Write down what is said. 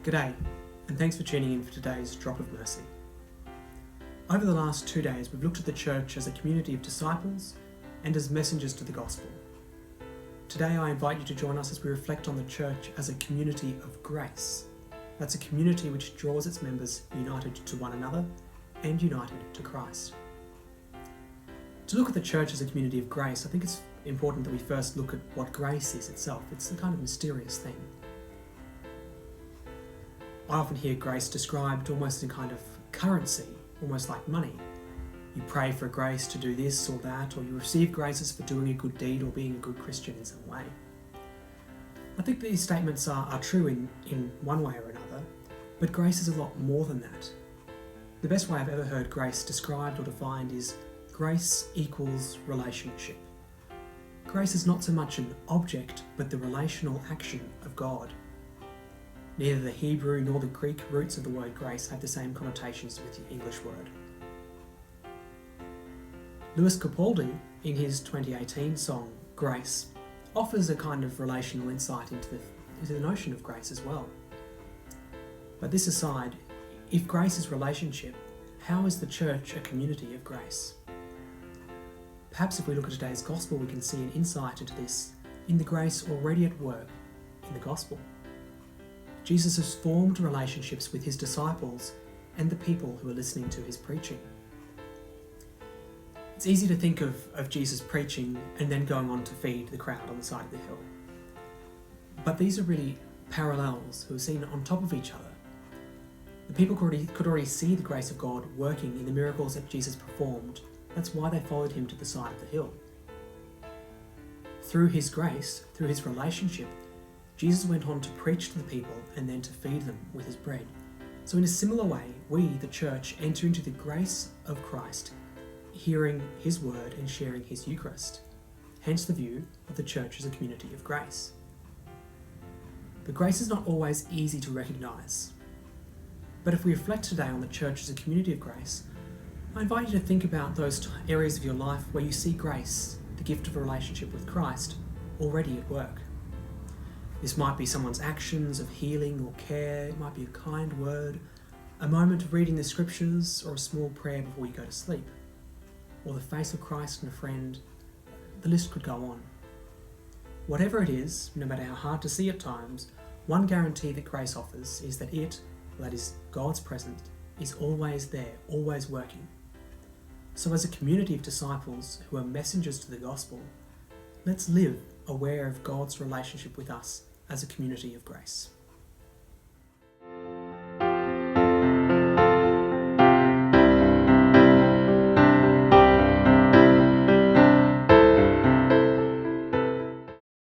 G'day, and thanks for tuning in for today's Drop of Mercy. Over the last 2 days, we've looked at the church as a community of disciples and as messengers to the gospel. Today, I invite you to join us as we reflect on the church as a community of grace. That's a community which draws its members united to one another and united to Christ. To look at the church as a community of grace, I think it's important that we first look at what grace is itself. It's a kind of mysterious thing. I often hear grace described almost as a kind of currency, almost like money. You pray for grace to do this or that, or you receive graces for doing a good deed or being a good Christian in some way. I think these statements are true in one way or another, but grace is a lot more than that. The best way I've ever heard grace described or defined is grace equals relationship. Grace is not so much an object, but the relational action of God. Neither the Hebrew nor the Greek roots of the word grace have the same connotations with the English word. Lewis Capaldi, in his 2018 song Grace, offers a kind of relational insight into the notion of grace as well. But this aside, if grace is relationship, how is the church a community of grace? Perhaps if we look at today's gospel, we can see an insight into this in the grace already at work in the gospel. Jesus has formed relationships with his disciples and the people who are listening to his preaching. It's easy to think of Jesus preaching and then going on to feed the crowd on the side of the hill. But these are really parallels who are seen on top of each other. The people could already see the grace of God working in the miracles that Jesus performed. That's why they followed him to the side of the hill. Through his grace, through his relationship, Jesus went on to preach to the people and then to feed them with his bread. So in a similar way, we, the church, enter into the grace of Christ, hearing his word and sharing his Eucharist. Hence the view of the church as a community of grace. But grace is not always easy to recognise. But if we reflect today on the church as a community of grace, I invite you to think about those areas of your life where you see grace, the gift of a relationship with Christ, already at work. This might be someone's actions of healing or care, it might be a kind word, a moment of reading the scriptures, or a small prayer before you go to sleep, or the face of Christ in a friend. The list could go on. Whatever it is, no matter how hard to see at times, one guarantee that grace offers is that that is God's presence, is always there, always working. So as a community of disciples who are messengers to the gospel, let's live aware of God's relationship with us as a community of grace.